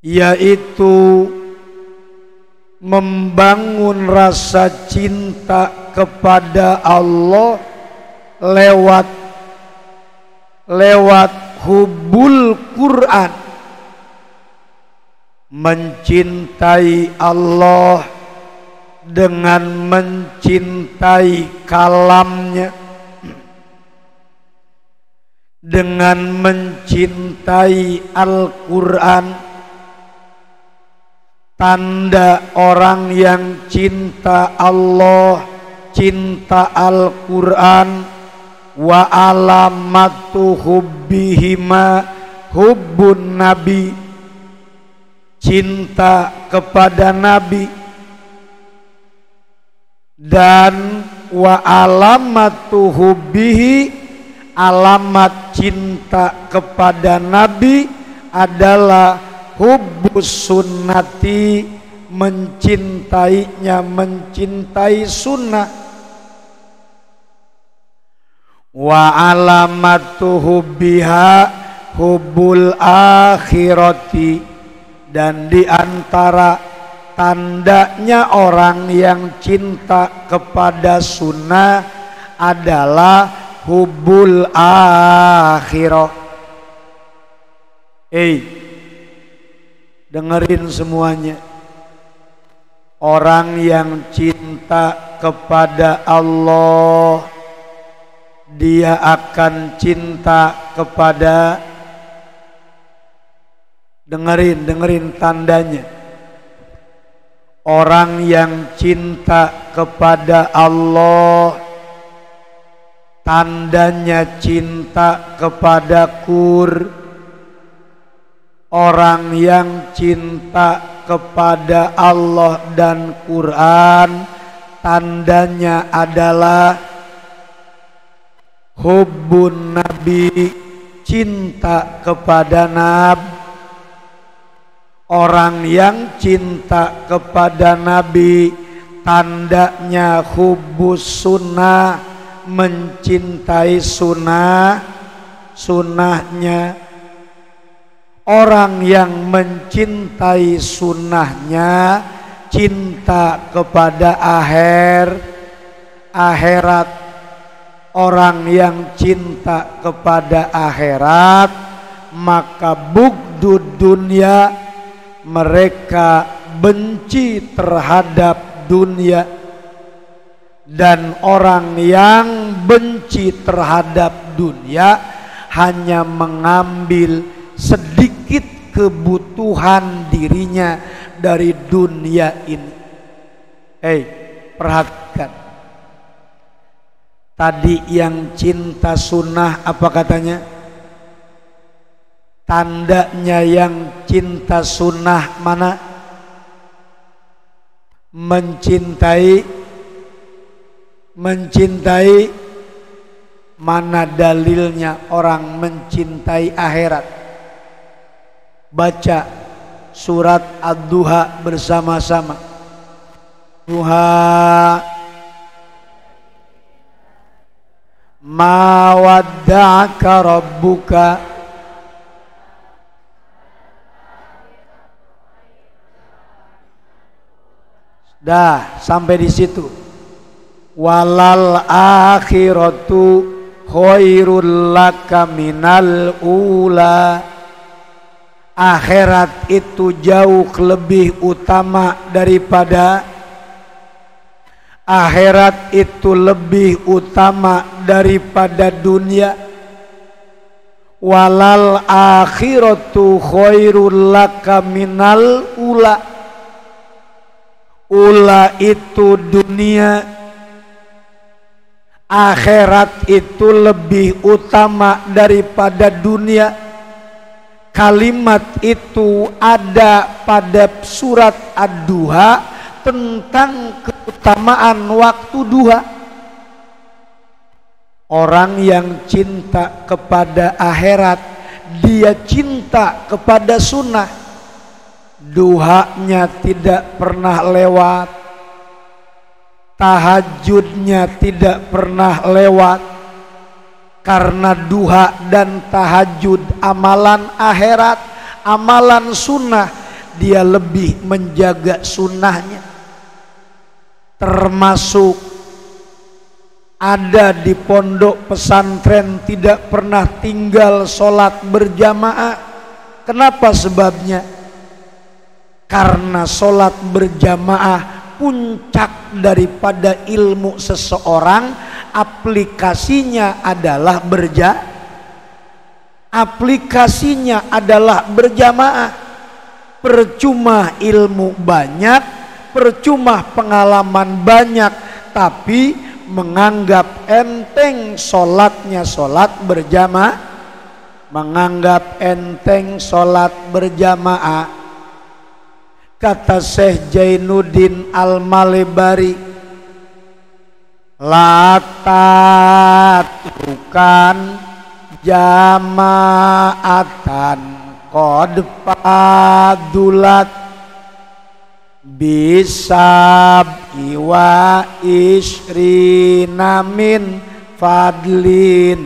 yaitu membangun rasa cinta kepada Allah lewat hubbul Quran, mencintai Allah dengan mencintai kalamnya, dengan mencintai Al-Quran. Tanda orang yang cinta Allah, cinta Al-Quran, wa alamatu hubbihima hubbun nabi, cinta kepada Nabi, dan wa alamatu hubbihi, alamat cinta kepada Nabi adalah hubbus sunnati, mencintainya, mencintai sunnah. Wa alamatu hubbiha hubbul akhirati, dan di antara tandanya orang yang cinta kepada sunnah adalah hubbul akhirah. Dengerin semuanya. Orang yang cinta kepada Allah, dia akan cinta kepada, dengerin tandanya. Orang yang cinta kepada Allah, tandanya cinta kepada Qur'an. Orang yang cinta kepada Allah dan Quran, tandanya adalah hubbun nabi, cinta kepada Nabi. Orang yang cinta kepada Nabi, tandanya hubbus sunnah, mencintai sunnahnya. Orang yang mencintai sunnahnya, cinta kepada akhirat. Orang yang cinta kepada akhirat, maka bugdud dunia, mereka benci terhadap dunia. Dan orang yang benci terhadap dunia hanya mengambil sedikit kebutuhan dirinya dari dunia ini. Perhatikan. Tadi yang cinta sunnah apa katanya? Tandanya yang cinta sunnah mana? Mencintai, mana dalilnya orang mencintai akhirat? Baca surat Ad-Duha bersama-sama. Duha, ma wadda'aka rabbuka, dah sampai di situ. Walal akhiratu khairul laka minal ula, akhirat itu jauh lebih utama daripada dunia. Walal akhiratu khairul laka minal ula, ula itu dunia, akhirat itu lebih utama daripada dunia. Kalimat itu ada pada surat Ad-Duha tentang keutamaan waktu duha. Orang yang cinta kepada akhirat, dia cinta kepada sunnah. Duhanya tidak pernah lewat, tahajudnya tidak pernah lewat. Karena duha dan tahajud amalan akhirat, amalan sunnah dia lebih menjaga sunnahnya. Termasuk ada di pondok pesantren tidak pernah tinggal sholat berjamaah. Kenapa sebabnya? Karena sholat berjamaah puncak daripada ilmu seseorang, aplikasinya adalah berjamaah. Percuma ilmu banyak, percuma pengalaman banyak, tapi menganggap enteng sholatnya sholat berjamaah, menganggap enteng sholat berjamaah. Kata Syekh Jainuddin Al-Malebari, latatrukan jama'atan qad fadulat bisab'i wa isrina min fadlin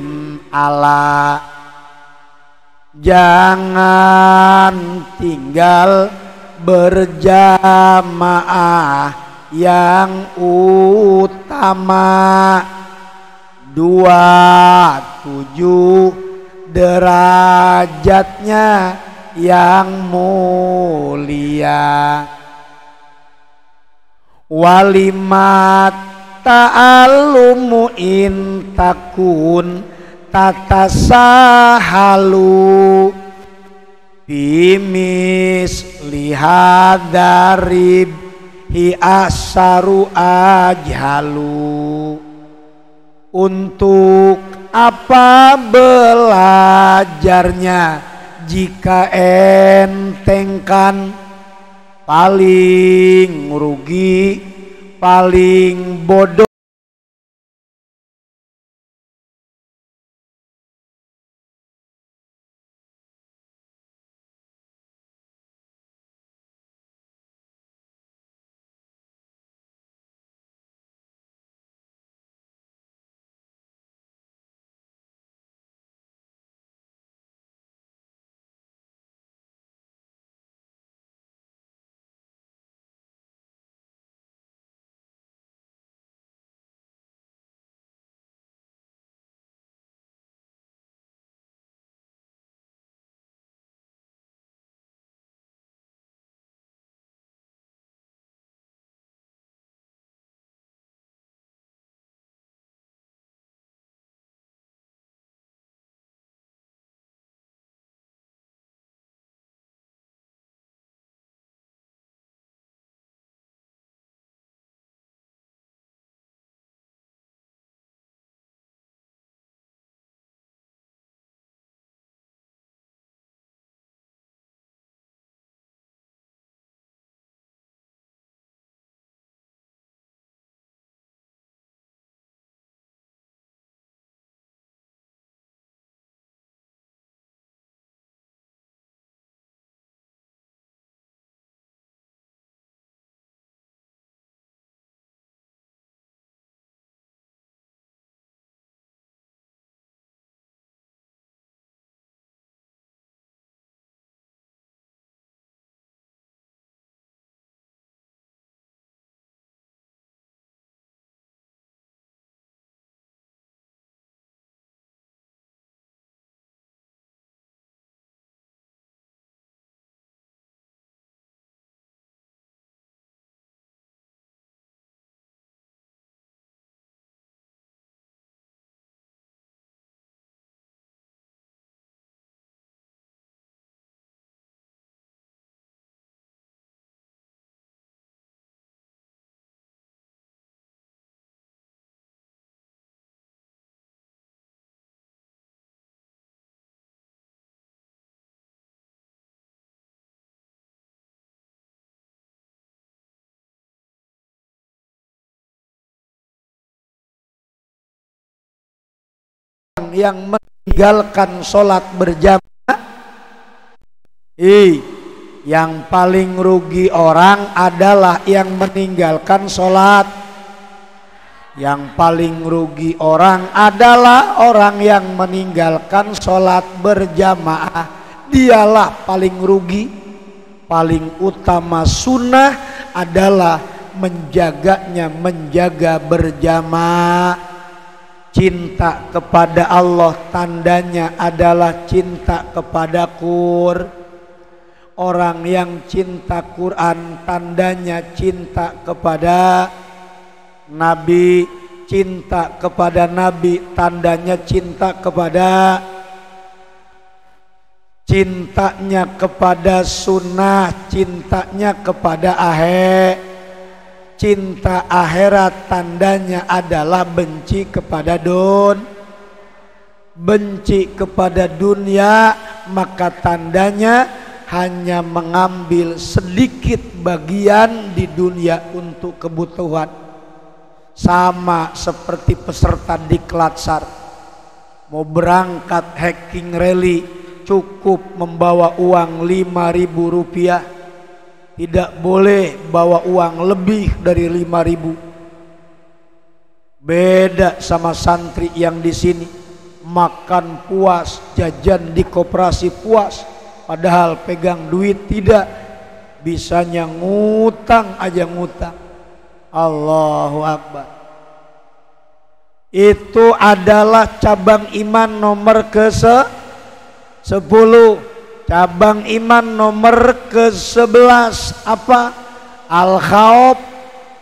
ala. Jangan tinggal berjamaah yang utama, 27 derajatnya yang mulia. Walimat ta'allumu in takun tatasahalu bimis lihadarib hi asaru ajhalu. Untuk apa belajarnya jika entengkan? Paling rugi, paling bodoh yang meninggalkan sholat berjamaah. Yang paling rugi orang adalah yang meninggalkan sholat. Yang paling rugi orang adalah orang yang meninggalkan sholat berjamaah. Dialah paling rugi. paling utama sunnah adalah menjaga berjamaah. Cinta kepada Allah tandanya adalah cinta kepada Qur'an. Orang yang cinta Quran tandanya cinta kepada Nabi. Cinta kepada Nabi tandanya cintanya kepada sunnah, cintanya kepada cinta akhirat tandanya adalah benci kepada benci kepada dunia, maka tandanya hanya mengambil sedikit bagian di dunia untuk kebutuhan. Sama seperti peserta Diklatsar mau berangkat hiking rally, cukup membawa uang 5.000 rupiah, tidak boleh bawa uang lebih dari 5.000. Beda sama santri yang di sini, makan puas, jajan di koperasi puas, padahal pegang duit tidak, bisanya ngutang aja ngutang. Allahu Akbar. Itu adalah cabang iman nomor ke-10. Cabang iman nomor ke-11 apa? Al-khauf,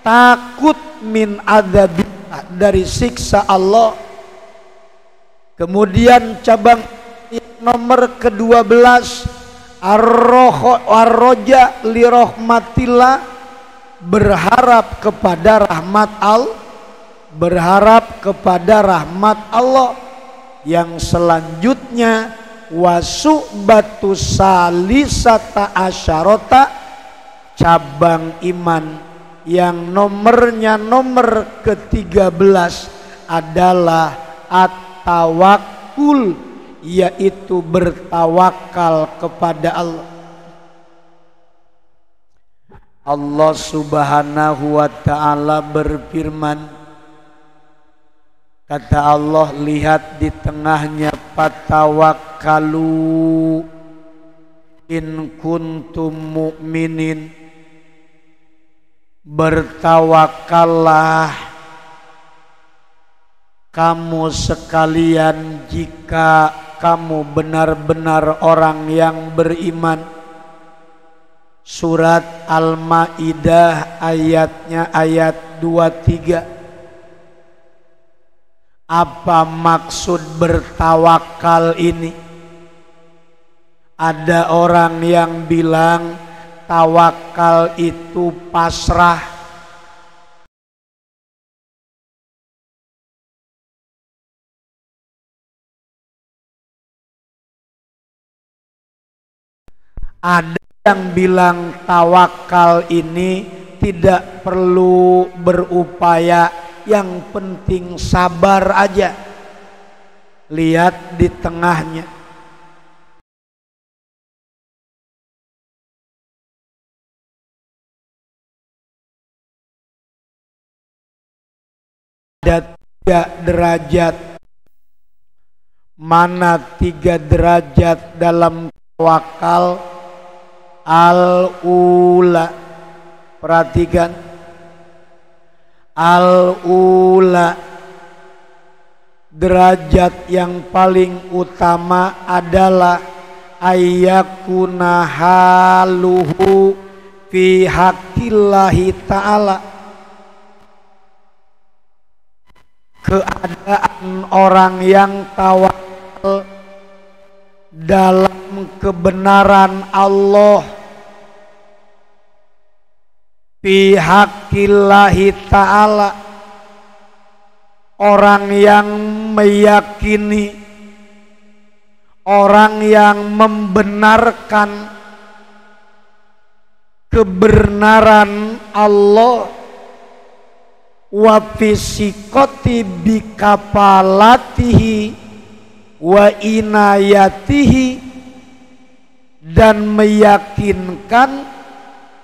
takut min adzabillah, dari siksa Allah. Kemudian cabang nomor ke-12 ar-roja li rahmatillah, berharap kepada rahmat Allah. Yang selanjutnya wasubatu salisata asyarota, cabang iman yang nomornya nomor ke-13 adalah at-tawakkul, yaitu bertawakal kepada Allah. Allah Subhanahu wa ta'ala berfirman, kata Allah, lihat di tengahnya, fatawakkalu in kuntum mu'minin, bertawakallah kamu sekalian jika kamu benar-benar orang yang beriman. Surat Al-Maidah ayatnya ayat 23. Apa maksud bertawakal ini? Ada orang yang bilang tawakal itu pasrah. Ada yang bilang tawakal ini tidak perlu berupaya, yang penting sabar aja. Lihat di tengahnya. Ada 3 derajat. Mana 3 derajat dalam tawakal? Al-ula, perhatikan, al-ula, derajat yang paling utama adalah ayyakuna haluhu fi haqqillahi ta'ala, keadaan orang yang tawakal dalam kebenaran Allah, fi haqqillahi ta'ala, orang yang meyakini, orang yang membenarkan kebenaran Allah, wa fisikoti bikapalatihi wa inayatihi, dan meyakinkan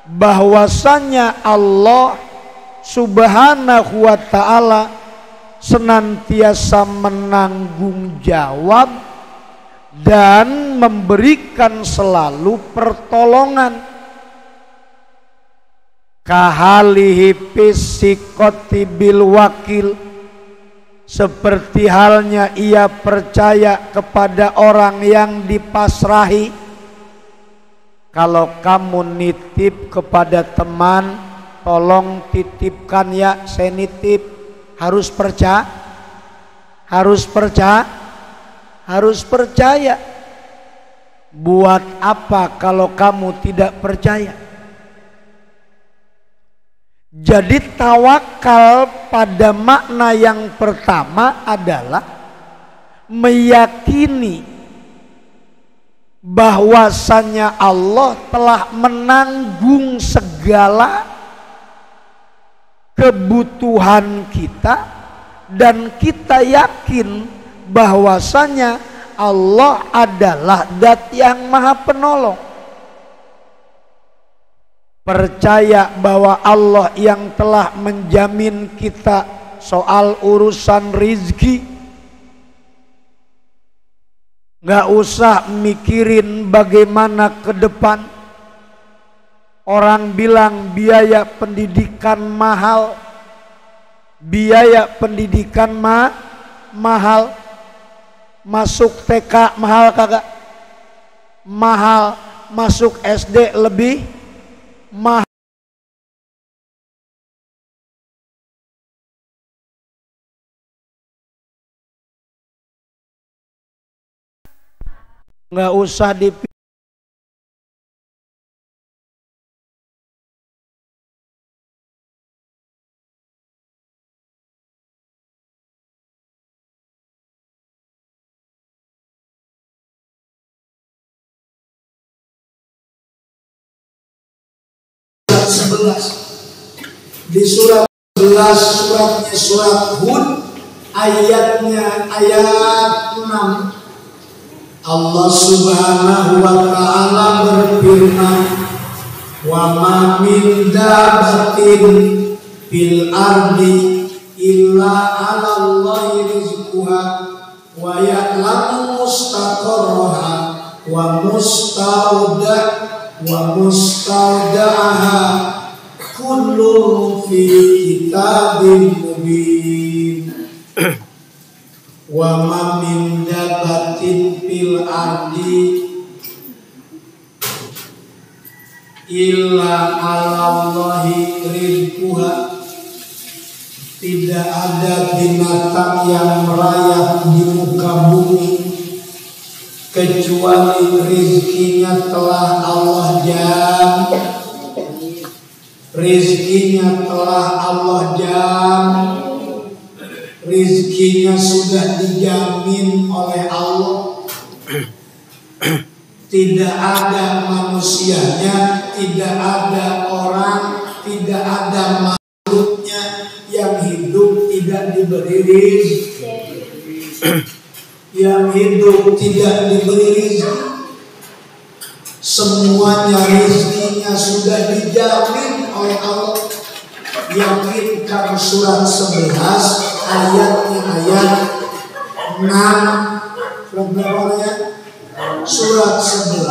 bahwasanya Allah Subhanahu wa ta'ala senantiasa menanggung jawab dan memberikan selalu pertolongan. kahalihi fisikoti bil wakil, seperti halnya ia percaya kepada orang yang dipasrahi. Kalau kamu nitip kepada teman, tolong titipkan ya, saya nitip, harus percaya, harus percaya. Buat apa kalau kamu tidak percaya? Jadi tawakal pada makna yang pertama adalah meyakini bahwasanya Allah telah menanggung segala kebutuhan kita, dan kita yakin bahwasanya Allah adalah Zat yang Maha Penolong. Percaya bahwa Allah yang telah menjamin kita soal urusan rizki. Nggak usah mikirin bagaimana ke depan. Orang bilang biaya pendidikan mahal, biaya pendidikan mahal. Masuk TK mahal kagak? Mahal. Masuk SD lebih mahal. Nggak usah dipikir. Di surat 11, suratnya surat Hud, ayatnya ayat 6, Allah Subhanahu wa ta'ala berfirman, wa ma min dabatin fil ardi illa 'ala Allahi rizquha wa ya'lamu mustaqarraha wa musta'udaha kullu fi kitabim mubin. Wa ma min dabatin fil ardi illa 'ala Allahi rizquha. Tidak ada binatang yang merayap di muka bumi kecuali rizkinya telah Allah jamin. Rizkinya telah Allah jamin. Rizkinya sudah dijamin oleh Allah. Tidak ada manusianya, tidak ada orang, tidak ada makhluknya yang hidup tidak diberi rizki. Yang hidup tidak diberi rizki. Semuanya rizkinya sudah dijamin oleh Allah. Yakinkan surat 11 ayatnya ayat 6. Surat berapa ya? Surat 11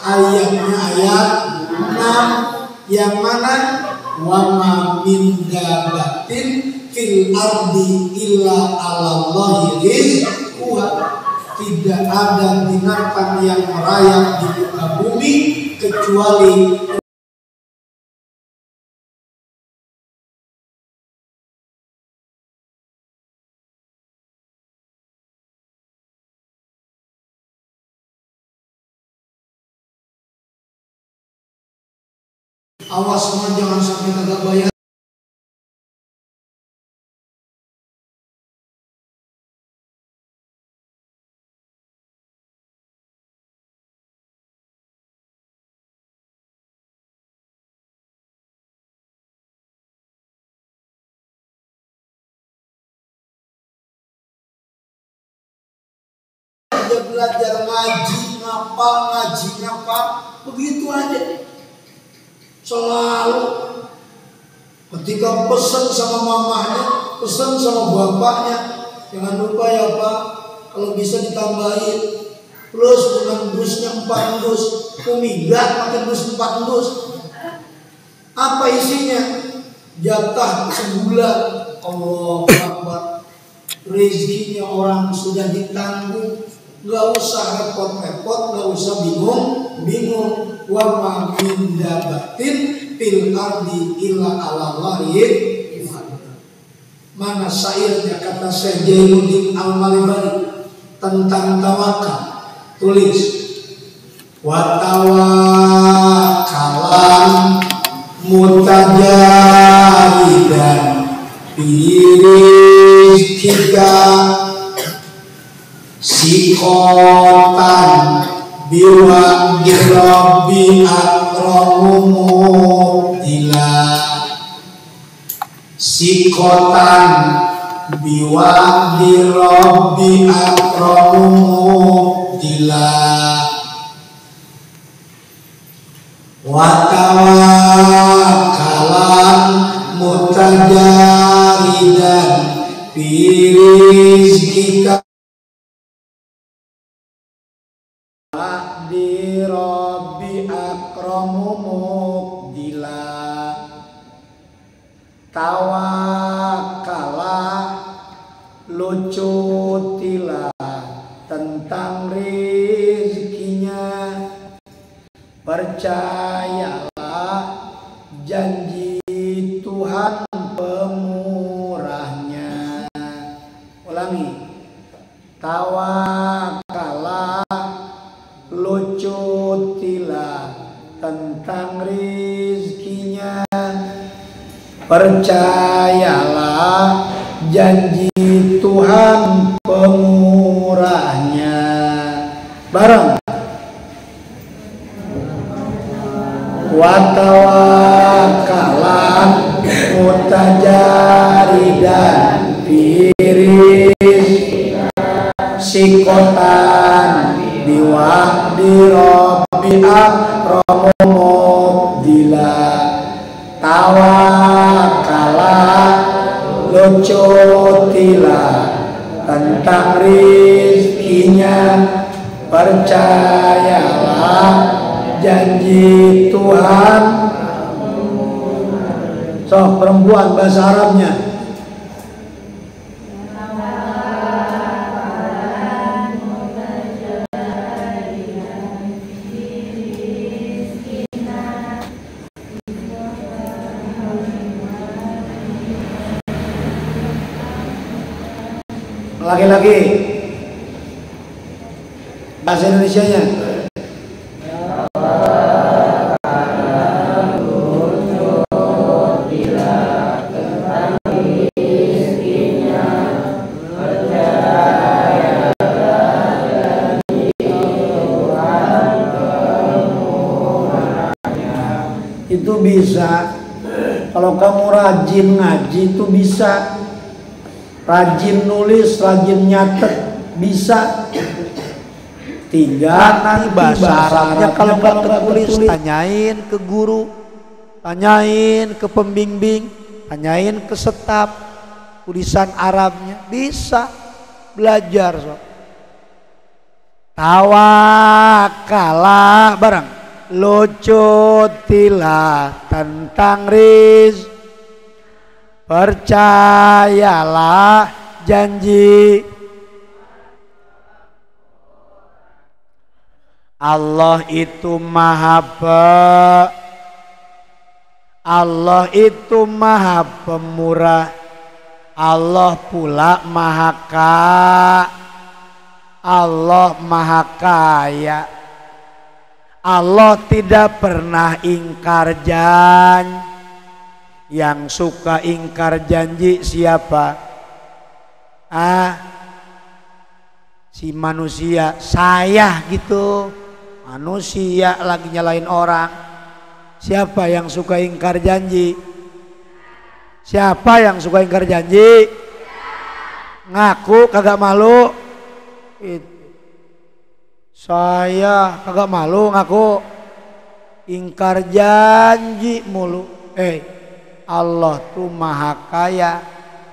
ayatnya ayat 6, yang mana wa ma min dabatin fil ardi illa 'alallahi rizquha. Tidak ada binatang yang merayap di muka bumi kecuali awas semua, jangan sampai kagak bayar. Dia belajar ngaji ngapal, begitu aja. Selalu ketika pesan sama mamahnya, pesan sama bapaknya, jangan lupa ya Pak, kalau bisa ditambahin plus, dengan busnya 4 dus, minggat pakai bus 4 dus. Apa isinya? Jatah sebulan. Allahu Akbar. Rezekinya orang sudah ditanggung, nggak usah repot-repot, nggak usah bingung. Wa ma min dabatin fil ardi illa 'alallahi. Mana syairnya kata Syekh Jainuddin Al-Malibari tentang tawakal? Tulis, wa tawakkalan mutajaridan birizkika sikotan biwa dirabbi akramumu dila sikotan biwa dirabbi akramumu dila wa tawakkalan mutajaridan birizkika di Rabbi akramumu dila tawakala lucutilah tentang rezekinya, percayalah janji Tuhan pemurahnya. Ulangi, tawakala lucutilah tentang rezekinya, percayalah janji Tuhan pemurahnya. Bareng. Wa tawakkalan mutajaridan firis sikotan biwakdi robbi akramumu dila tawakala lucutilah tentang rizkinya, percayalah janji Tuhan. So, perempuan bahasa Arabnya. Laki-laki bahasa Indonesianya. Itu bisa. Kalau kamu rajin ngaji itu bisa. Rajin nulis, rajin nyatet, bisa. Tinggal nanti bahasa Arabnya kalau nggak tertulis, tanyain ke guru, tanyain ke pembimbing, tanyain ke staf tulisan Arabnya, bisa belajar. So. Tawakalah barang, lucutilah tentang rizki, percayalah janji Allah itu maha pemurah, Allah pula Allah maha kaya, Allah tidak pernah ingkar janji. Yang suka ingkar janji siapa? Si manusia, saya gitu. Manusia lagi nyalain orang. Siapa yang suka ingkar janji? Siapa yang suka ingkar janji? Ngaku kagak malu. Saya kagak malu ngaku. Ingkar janji mulu. Allah tuh maha kaya,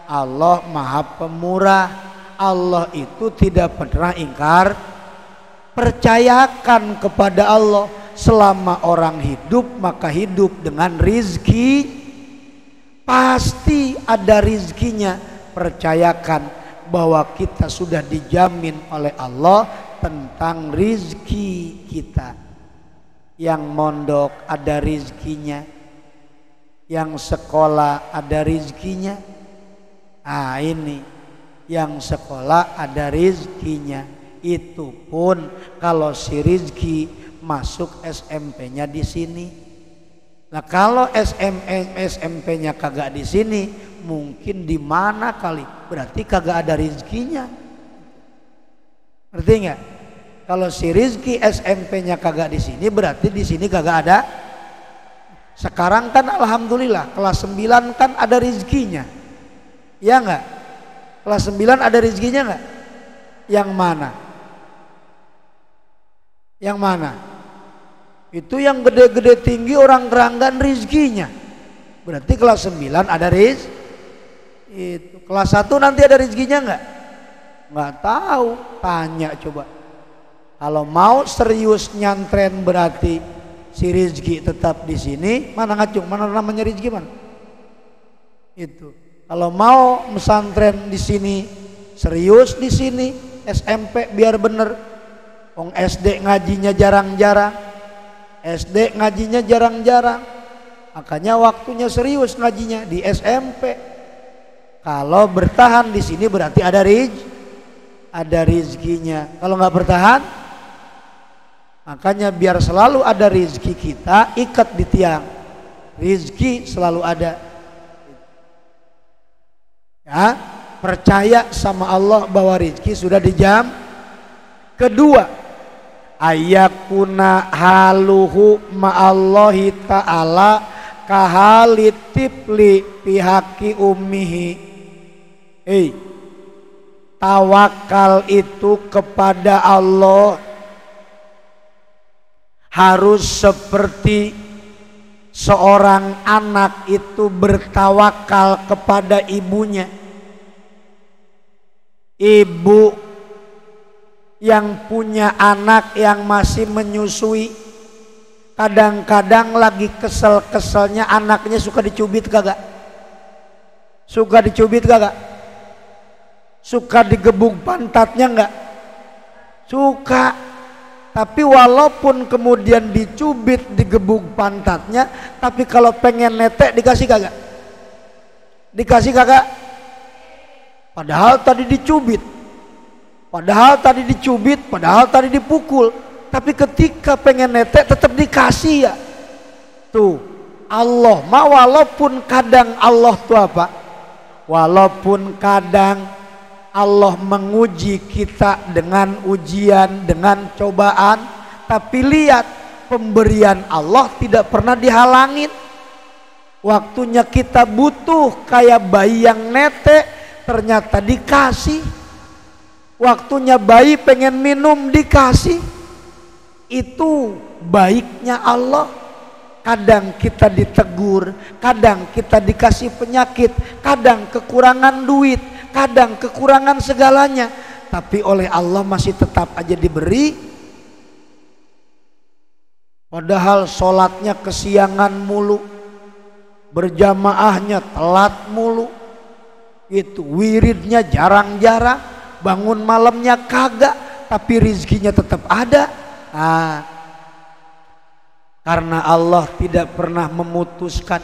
Allah maha pemurah, Allah itu tidak pernah ingkar. Percayakan kepada Allah, selama orang hidup maka hidup dengan rizki, pasti ada rizkinya. Percayakan bahwa kita sudah dijamin oleh Allah tentang rizki kita. Yang mondok ada rizkinya, yang sekolah ada rizkinya. Ah ini yang sekolah ada rizkinya. Itu pun kalau si rizki masuk SMP-nya di sini. Nah kalau SMP-nya kagak di sini, mungkin di mana kali? Berarti kagak ada rizkinya. Ngerti nggak? Kalau si rizki SMP-nya kagak di sini, berarti di sini kagak ada. Sekarang kan alhamdulillah kelas 9 kan ada rizkinya. Ya nggak? Kelas 9 ada rizkinya nggak? Yang mana? Yang mana? Itu yang gede-gede tinggi orang keranggan rizkinya. Berarti kelas 9 ada rizki. Itu kelas 1 nanti ada rizkinya nggak? Nggak tahu. Tanya coba. Kalau mau serius nyantren berarti si rizki tetap di sini. Mana ngacung? Mana namanya rizki mana? Itu. Kalau mau mesantren di sini, serius di sini, SMP biar bener. Wong SD ngajinya jarang-jarang, SD ngajinya jarang-jarang, makanya waktunya serius ngajinya di SMP. Kalau bertahan di sini berarti ada rizkinya. Kalau nggak bertahan, makanya biar selalu ada rizki kita ikat di tiang. Rizki selalu ada. Ya, percaya sama Allah bahwa rizki sudah dijam. Kedua, ayakuna haluhu ma'allahi ta'ala kahalitipli pihaki ummihi. Tawakal itu kepada Allah harus seperti seorang anak itu bertawakal kepada ibunya. Ibu yang punya anak yang masih menyusui, kadang-kadang lagi kesel-keselnya anaknya suka dicubit kagak? Suka dicubit kagak? Suka digebuk pantatnya enggak? Suka. Tapi walaupun kemudian dicubit, digebuk pantatnya, tapi kalau pengen netek dikasih kagak? Dikasih kagak? Padahal tadi dicubit, padahal tadi dicubit, padahal tadi dipukul, tapi ketika pengen netek tetap dikasih ya. Tuh Allah mah walaupun kadang Allah tuh apa? Walaupun kadang Allah menguji kita dengan ujian, dengan cobaan, tapi lihat pemberian Allah tidak pernah dihalangin. Waktunya kita butuh kayak bayi yang netek, ternyata dikasih. Waktunya bayi pengen minum, dikasih. Itu baiknya Allah. Kadang kita ditegur, kadang kita dikasih penyakit, kadang kekurangan duit, kadang kekurangan segalanya, tapi oleh Allah masih tetap aja diberi. Padahal sholatnya kesiangan mulu, berjamaahnya telat mulu, itu wiridnya jarang-jarang, bangun malamnya kagak, tapi rizkinya tetap ada. Karena Allah tidak pernah memutuskan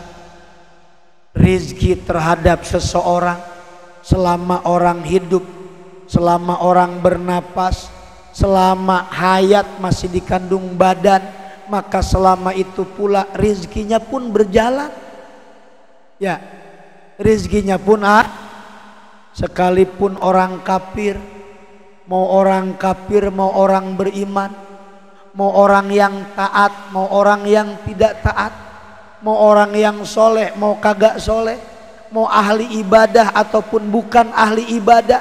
rizki terhadap seseorang selama orang hidup, selama orang bernapas, selama hayat masih dikandung badan, maka selama itu pula rizkinya pun berjalan. Ya, rizkinya pun sekalipun orang kafir, mau orang kafir, mau orang beriman, mau orang yang taat, mau orang yang tidak taat, mau orang yang soleh, mau kagak soleh, mau ahli ibadah ataupun bukan ahli ibadah,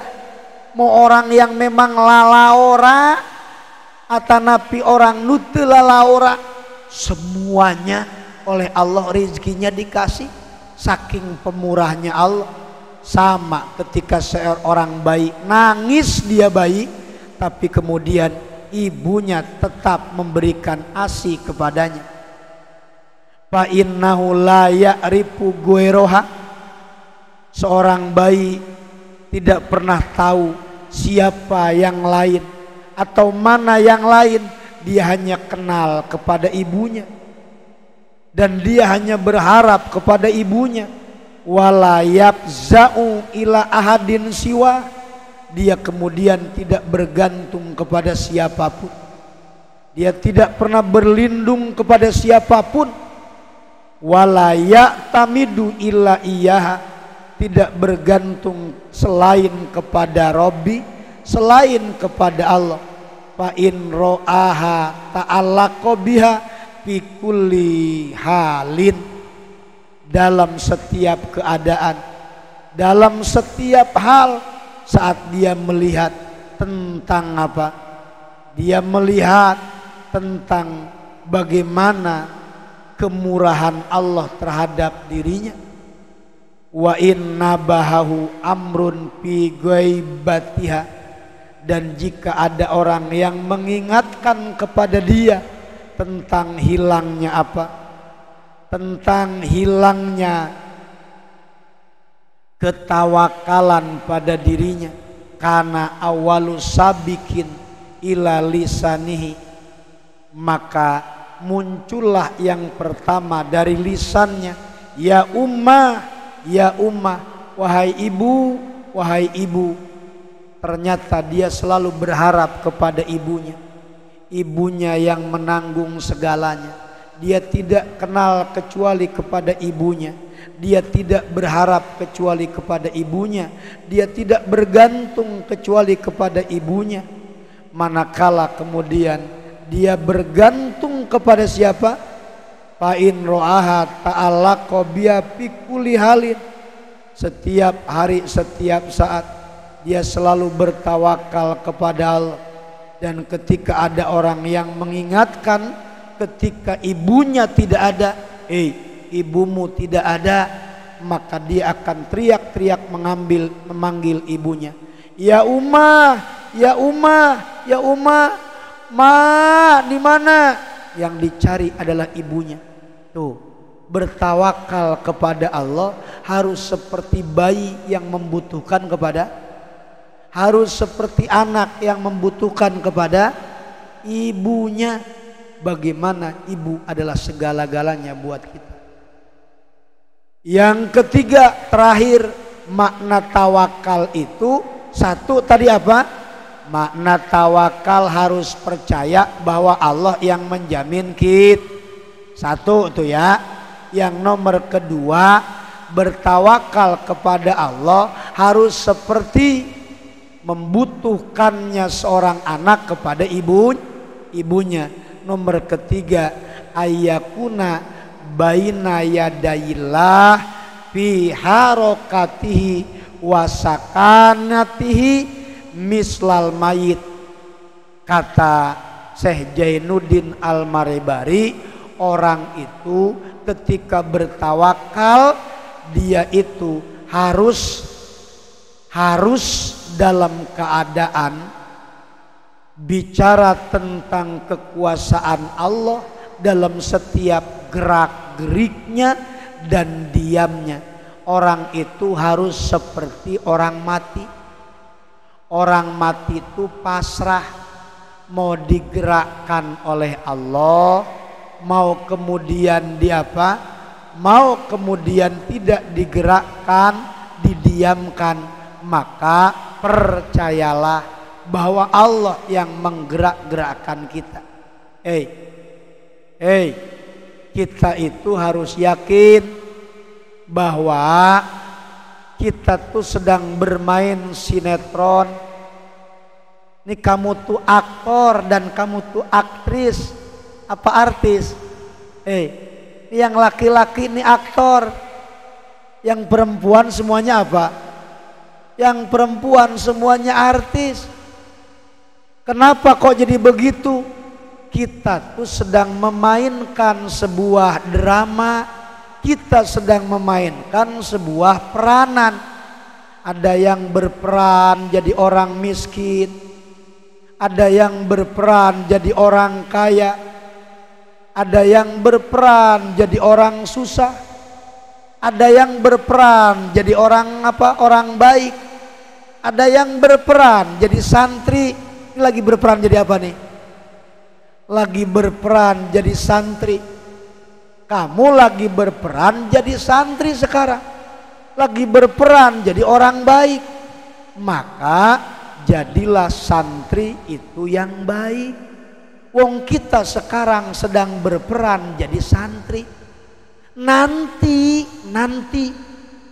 mau orang yang memang lalaora atanapi orang nutu lalaora, semuanya oleh Allah rizkinya dikasih. Saking pemurahnya Allah. Sama ketika seorang bayi nangis, dia bayi, tapi kemudian ibunya tetap memberikan ASI kepadanya. Fa innahu la ya'rifu ghairoha, seorang bayi tidak pernah tahu siapa yang lain atau mana yang lain, dia hanya kenal kepada ibunya dan dia hanya berharap kepada ibunya. Wala yafza'u ila ahadin siwa, dia kemudian tidak bergantung kepada siapapun, dia tidak pernah berlindung kepada siapapun. Wala ya'tamidu illa iyyaha, tidak bergantung selain kepada Rabbi, selain kepada Allah. Fa in ra'aha ta'allaqa biha fi kulli halin, dalam setiap keadaan, dalam setiap hal. Saat dia melihat tentang apa? Dia melihat tentang bagaimana kemurahan Allah terhadap dirinya. Wa inna bahahu amrun fi ghaibatiha, dan jika ada orang yang mengingatkan kepada dia tentang hilangnya apa? Tentang hilangnya ketawakalan pada dirinya, karena awalu sabikin ila lisanihi, maka muncullah yang pertama dari lisannya, ya ummah, ya ummah, wahai ibu, wahai ibu. Ternyata dia selalu berharap kepada ibunya, ibunya yang menanggung segalanya. Dia tidak kenal kecuali kepada ibunya, dia tidak berharap kecuali kepada ibunya, dia tidak bergantung kecuali kepada ibunya. Manakala kemudian dia bergantung kepada siapa? Fa in ra'aha ta'allaqa biha fi kulli halin, setiap hari, setiap saat dia selalu bertawakal kepada Allah. Dan ketika ada orang yang mengingatkan, ketika ibunya tidak ada, ibumu tidak ada, maka dia akan teriak-teriak memanggil ibunya, ya Ummah, ya Ummah, ya Ummah, ma di mana? Yang dicari adalah ibunya. Tuh, bertawakal kepada Allah harus seperti bayi yang membutuhkan kepada, harus seperti anak yang membutuhkan kepada ibunya. Bagaimana ibu adalah segala-galanya buat kita. Yang ketiga, terakhir, makna tawakal itu satu tadi apa? Makna tawakal harus percaya bahwa Allah yang menjamin kita. Satu itu ya. Yang nomor kedua, bertawakal kepada Allah harus seperti membutuhkannya seorang anak kepada ibunya. Nomor ketiga, ayyakuna baina yadayillah fi harokatihi wa sakanatihi mislal mayit. Kata Syekh Jainuddin Al-Marebari, orang itu ketika bertawakal, dia itu harus dalam keadaan bicara tentang kekuasaan Allah dalam setiap gerak-geriknya dan diamnya. Orang itu harus seperti orang mati. Orang mati itu pasrah, mau digerakkan oleh Allah, mau kemudian diapa, mau kemudian tidak digerakkan, didiamkan, maka percayalah bahwa Allah yang menggerak-gerakkan kita. Kita itu harus yakin bahwa kita tuh sedang bermain sinetron. Ini kamu tuh aktor dan kamu tuh aktris, apa artis? Yang laki-laki ini aktor, yang perempuan semuanya apa? Yang perempuan semuanya artis. Kenapa kok jadi begitu? Kita tuh sedang memainkan sebuah drama, kita sedang memainkan sebuah peranan. Ada yang berperan jadi orang miskin, ada yang berperan jadi orang kaya, ada yang berperan jadi orang susah, ada yang berperan jadi orang orang baik, ada yang berperan jadi santri. Ini lagi berperan jadi apa nih? Lagi berperan jadi santri. Kamu lagi berperan jadi santri sekarang, lagi berperan jadi orang baik. Maka jadilah santri itu yang baik. Wong kita sekarang sedang berperan jadi santri. Nanti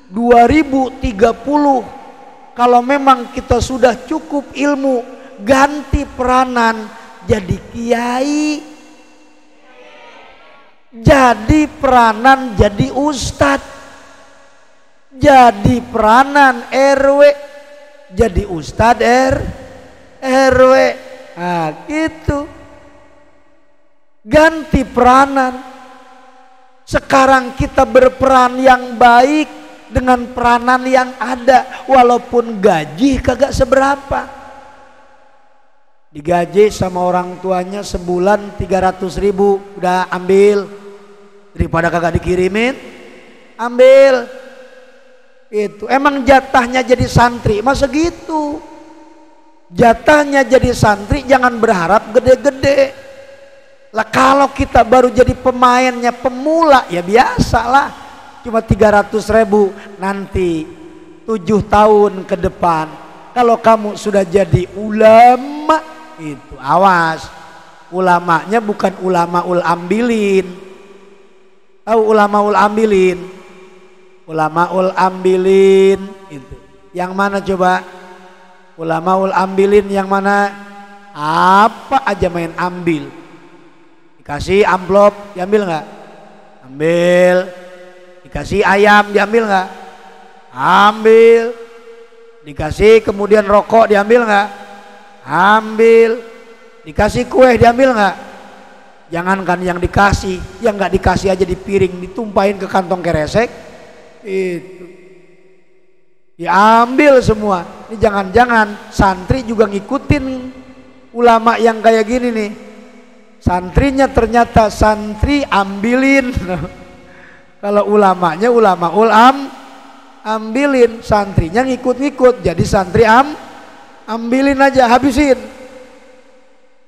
2030 kalau memang kita sudah cukup ilmu, ganti peranan jadi kiai, jadi peranan jadi ustadz, jadi peranan RW, jadi ustadz RW. Nah gitu, ganti peranan. Sekarang kita berperan yang baik dengan peranan yang ada, walaupun gaji kagak seberapa. Digaji sama orang tuanya sebulan 300.000, udah ambil, daripada kagak dikirimin, ambil. Itu emang jatahnya jadi santri, masa gitu? Jatahnya jadi santri jangan berharap gede-gede. Lah kalau kita baru jadi pemainnya pemula ya biasalah, cuma 300.000. Nanti 7 tahun ke depan kalau kamu sudah jadi ulama, itu awas, ulamanya bukan ulamaul ambilin. Tahu ulamaul ambilin? Ulamaul ambilin itu yang mana coba? Ulamaul ambilin yang mana? Apa aja main ambil. Dikasih amplop diambil nggak? Ambil. Dikasih ayam diambil nggak? Ambil. Dikasih kemudian rokok diambil nggak? Ambil. Dikasih kue diambil nggak? Jangankan yang dikasih, yang nggak dikasih aja di piring ditumpahin ke kantong keresek, itu diambil semua. Ini jangan-jangan santri juga ngikutin ulama yang kayak gini nih. Santrinya ternyata santri ambilin. Kalau ulamanya ulamaul ambilin, santrinya ngikut-ngikut jadi santri ambilin aja, habisin.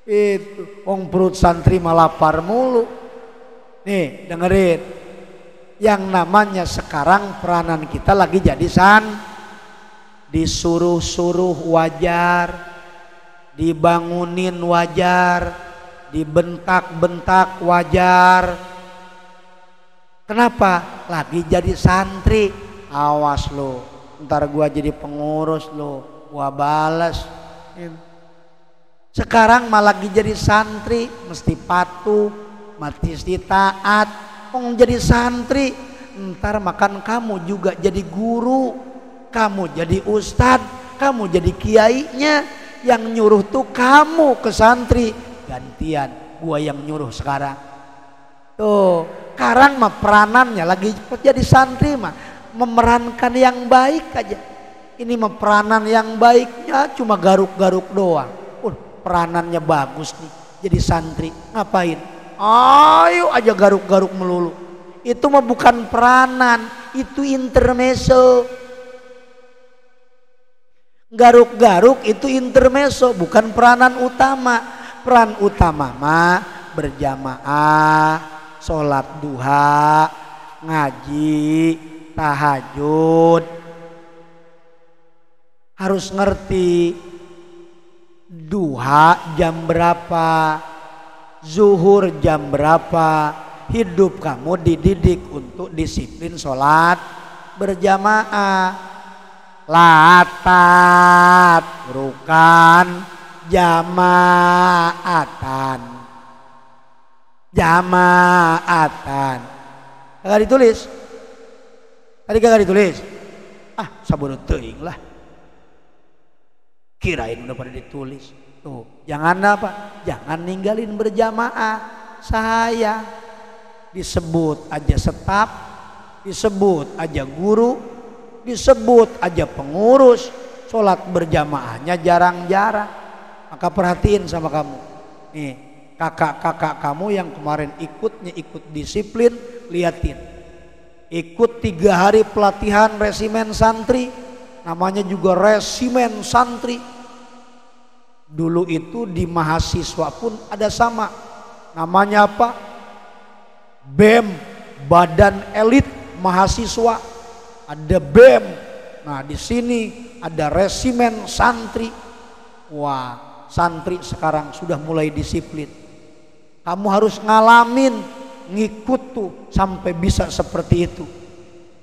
Itu wong perut santri malah lapar mulu. Nih dengerin, yang namanya sekarang peranan kita lagi jadi disuruh-suruh wajar, dibangunin wajar, dibentak-bentak wajar. Kenapa? Lagi jadi santri. Awas lo, ntar gua jadi pengurus lo, gua balas. Sekarang malah lagi jadi santri, mesti patuh, mesti taat. Jadi santri, ntar makan kamu juga jadi guru, kamu jadi ustadz, kamu jadi kiainya. Yang nyuruh tuh kamu ke santri, gantian gua yang nyuruh sekarang. Tuh sekarang mah peranannya lagi jadi santri mah memerankan yang baik aja. Ini mah peranan yang baiknya cuma garuk-garuk doang. Peranannya bagus nih jadi santri, ngapain? Ayo aja garuk-garuk melulu. Itu mah bukan peranan, itu intermezzo. Garuk-garuk itu intermezzo, bukan peranan utama. Peran utama mah berjamaah, sholat duha, ngaji, tahajud. Harus ngerti duha jam berapa, zuhur jam berapa. Hidup kamu dididik untuk disiplin sholat berjamaah. Latat rukan jamaatan, jamaatan. Kagak ditulis? Tadi kagak ditulis? Ah, sabun teuing lah. Kirain udah pada ditulis. Tuh, jangan apa? Jangan ninggalin berjamaah. Saya disebut aja staf, disebut aja guru, disebut aja pengurus, sholat berjamaahnya jarang-jarang. Maka perhatiin sama kamu. Nih, kakak-kakak kamu yang kemarin ikut disiplin, liatin. Ikut 3 hari pelatihan resimen santri, namanya juga resimen santri. Dulu itu di mahasiswa pun ada sama, namanya apa? BEM, Badan Elit Mahasiswa. Ada BEM. Nah, di sini ada resimen santri. Wah, santri sekarang sudah mulai disiplin. Kamu harus ngalamin, ngikut tuh sampai bisa seperti itu.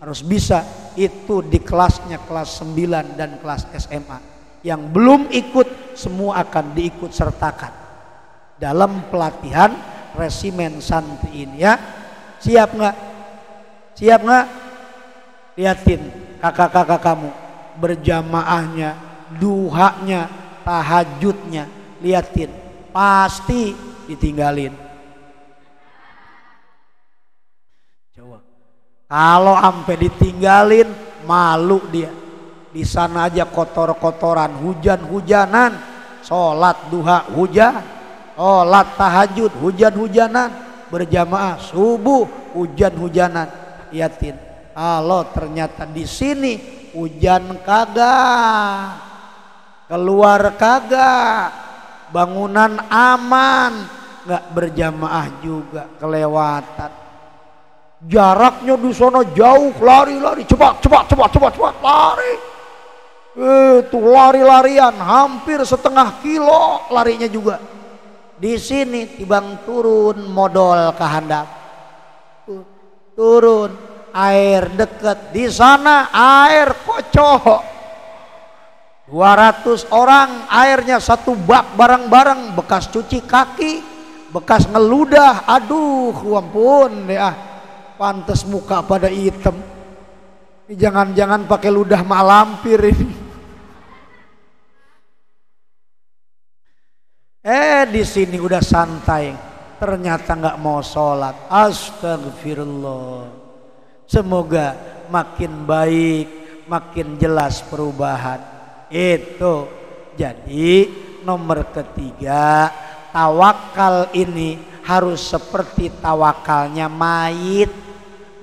Harus bisa itu di kelasnya kelas 9 dan kelas SMA. Yang belum ikut semua akan diikut sertakan dalam pelatihan resimen santri ini ya. Siap nggak? Siap nggak? Liatin kakak-kakak kamu berjamaahnya, duhanya, tahajudnya, liatin pasti ditinggalin. Coba kalau sampai ditinggalin malu dia. Di sana aja kotor-kotoran, hujan-hujanan, sholat duha hujan, sholat tahajud hujan-hujanan, berjamaah subuh hujan-hujanan. Liatin, kalau ternyata di sini hujan kagak, keluar kagak, bangunan aman, nggak berjamaah juga, kelewatan. Jaraknya di sana jauh, lari-lari, cepat, lari. Itu lari-larian hampir setengah kilo larinya juga. Di sini tibang turun modal kehandap. Turun air deket, di sana air kocok. 200 orang airnya satu bak bareng-bareng, bekas cuci kaki, bekas ngeludah. Aduh, ampun ya. Pantes muka pada hitam. Jangan-jangan pakai ludah mak lampir ini. Di sini udah santai, ternyata nggak mau sholat. Astagfirullah. Semoga makin baik, makin jelas perubahan. Itu jadi nomor ketiga, tawakal ini harus seperti tawakalnya mayit.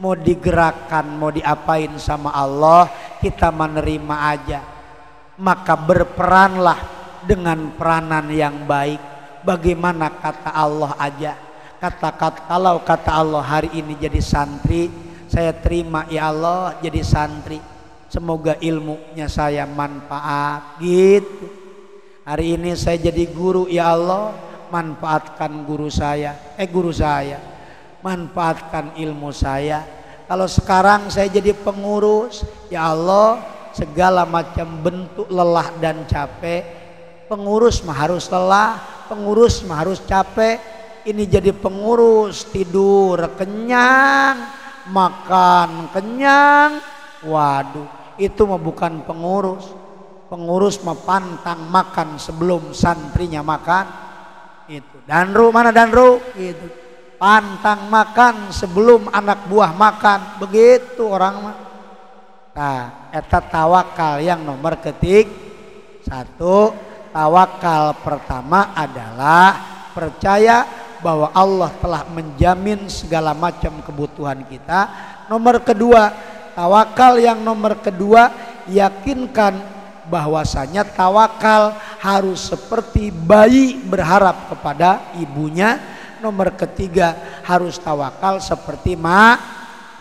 Mau digerakkan, mau diapain sama Allah, kita menerima aja. Maka berperanlah dengan peranan yang baik. Bagaimana kata Allah aja. Kalau kata Allah hari ini jadi santri, saya terima ya Allah jadi santri. Semoga ilmunya saya manfaat gitu. Hari ini saya jadi guru ya Allah, manfaatkan guru saya. Manfaatkan ilmu saya. Kalau sekarang saya jadi pengurus, ya Allah segala macam bentuk lelah dan capek. Pengurus mah harus lelah, pengurus mah harus capek. Ini jadi pengurus tidur kenyang, makan kenyang. Waduh, itu mah bukan pengurus. Pengurus mah pantang makan sebelum santrinya makan. Itu Danru, mana Danru? Itu pantang makan sebelum anak buah makan. Begitu orang mah. Nah, eta tawakal yang nomor ketiga. 1, tawakal pertama adalah percaya bahwa Allah telah menjamin segala macam kebutuhan kita. Nomor kedua, tawakal yang nomor kedua, yakinkan bahwasanya tawakal harus seperti bayi berharap kepada ibunya. Nomor ketiga, harus tawakal seperti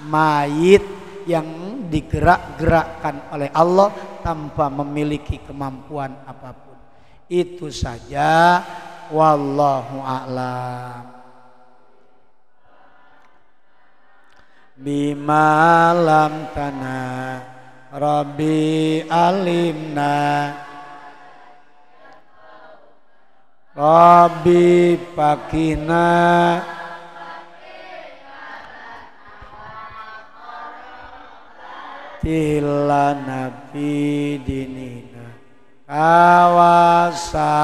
mayit yang digerak-gerakkan oleh Allah tanpa memiliki kemampuan apapun. Itu saja, wallahu a'lam. Bima lam tanah Rabbi alimna, Rabbi pakina, tilana fi dinina, kawasalna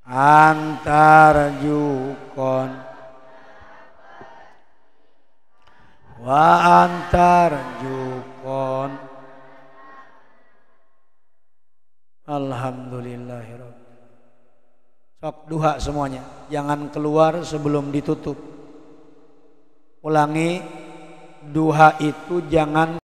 antar jukon wa antar jukon. Alhamdulillahirabbil. Sok duha semuanya, jangan keluar sebelum ditutup. Ulangi, duha itu jangan